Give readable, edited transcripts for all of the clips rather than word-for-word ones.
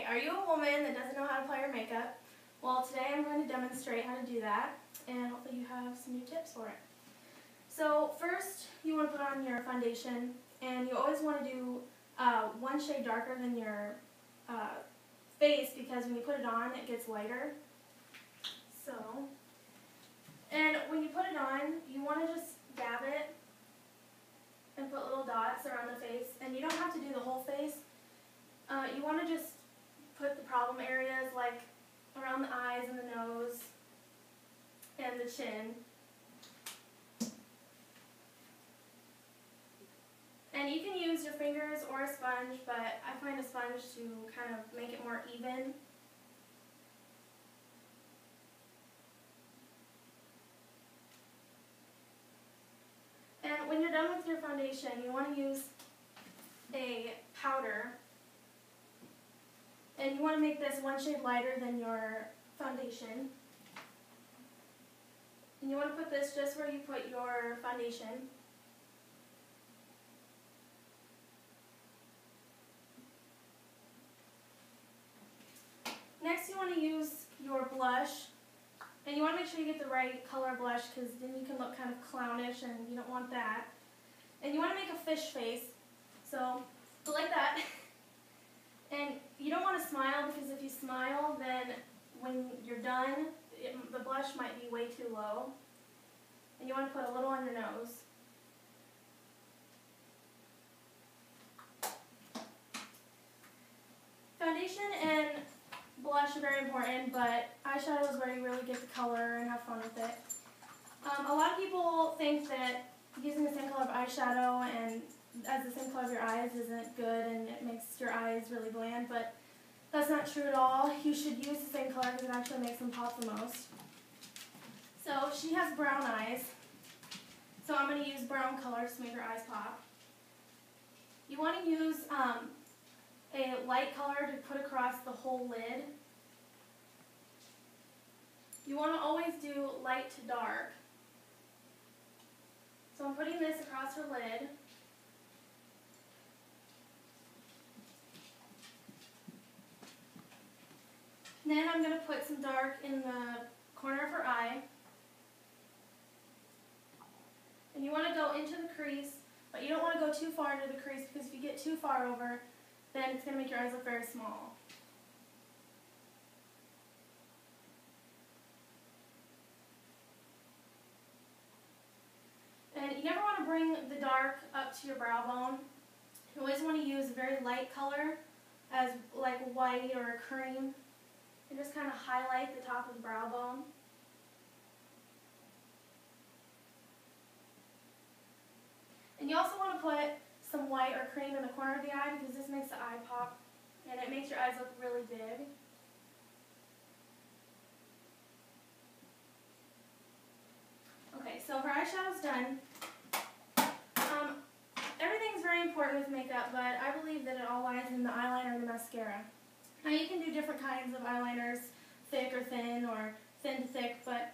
are you a woman that doesn't know how to apply your makeup? Well, today I'm going to demonstrate how to do that, and hopefully you have some new tips for it. So first, you want to put on your foundation, and you always want to do one shade darker than your face, because when you put it on, it gets lighter. So, and when you put it on, you want to just dab it and put little dots around the face, and you don't have to do the whole face. You want to just put the problem areas like around the eyes and the nose and the chin. And you can use your fingers or a sponge, but I find a sponge to kind of make it more even. And when you're done with your foundation, you want to use a powder. And you want to make this one shade lighter than your foundation. And you want to put this just where you put your foundation. Next, you want to use your blush. And you want to make sure you get the right color blush, because then you can look kind of clownish, and you don't want that. And you want to make a fish face. So, like that. And you don't want to smile, because if you smile, then when you're done, the blush might be way too low. And you want to put a little on your nose. Foundation and blush are very important, but eyeshadow is where you really get the color and have fun with it. A lot of people think that using the same color of eyeshadow and as the same color of your eyes isn't good, and it makes your eyes really bland, but that's not true at all. You should use the same color, because it actually makes them pop the most. So she has brown eyes, so I'm going to use brown colors to make her eyes pop. You want to use a light color to put across the whole lid. You want to always do light to dark. So I'm putting this across her lid. Then I'm going to put some dark in the corner of her eye. And you want to go into the crease, but you don't want to go too far into the crease, because if you get too far over, then it's going to make your eyes look very small. And you never want to bring the dark up to your brow bone. You always want to use a very light color, as like white or a cream, and just kind of highlight the top of the brow bone. And you also want to put some white or cream in the corner of the eye, because this makes the eye pop, and it makes your eyes look really big. Okay, so her eyeshadow's done. Everything's very important with makeup, but I believe that it all lies in the eyeliner and the mascara. Now you can do different kinds of eyeliners, thick or thin, or thin to thick, but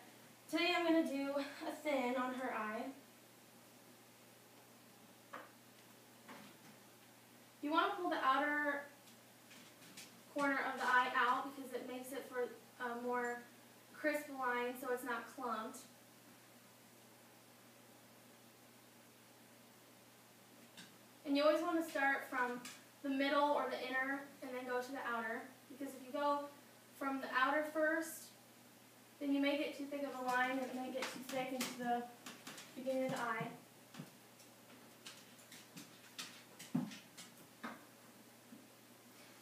today I'm going to do a thin on her eye. You want to pull the outer corner of the eye out, because it makes it for a more crisp line, so it's not clumped. And you always want to start from the middle or the inner and then go to the outer, because if you go from the outer first, then you may get too thick of a line, and it may get too thick into the beginning of the eye.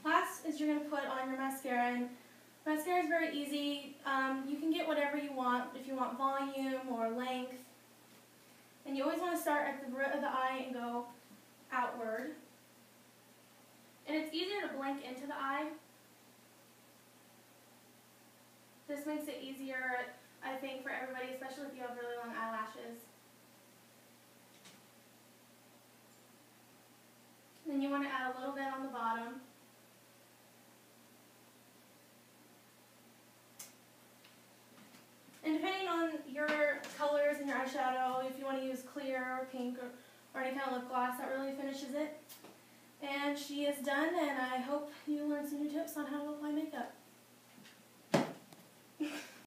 Last is you're going to put on your mascara, and mascara is very easy. You can get whatever you want, if you want volume or length. And you always want to start at the root of the eye and go outward. And it's easier to blink into the eye. This makes it easier, I think, for everybody, especially if you have really long eyelashes. And then you want to add a little bit on the bottom. And depending on your colors and your eyeshadow, if you want to use clear or pink or any kind of lip gloss, that really finishes it. And she is done, and I hope you learned some new tips on how to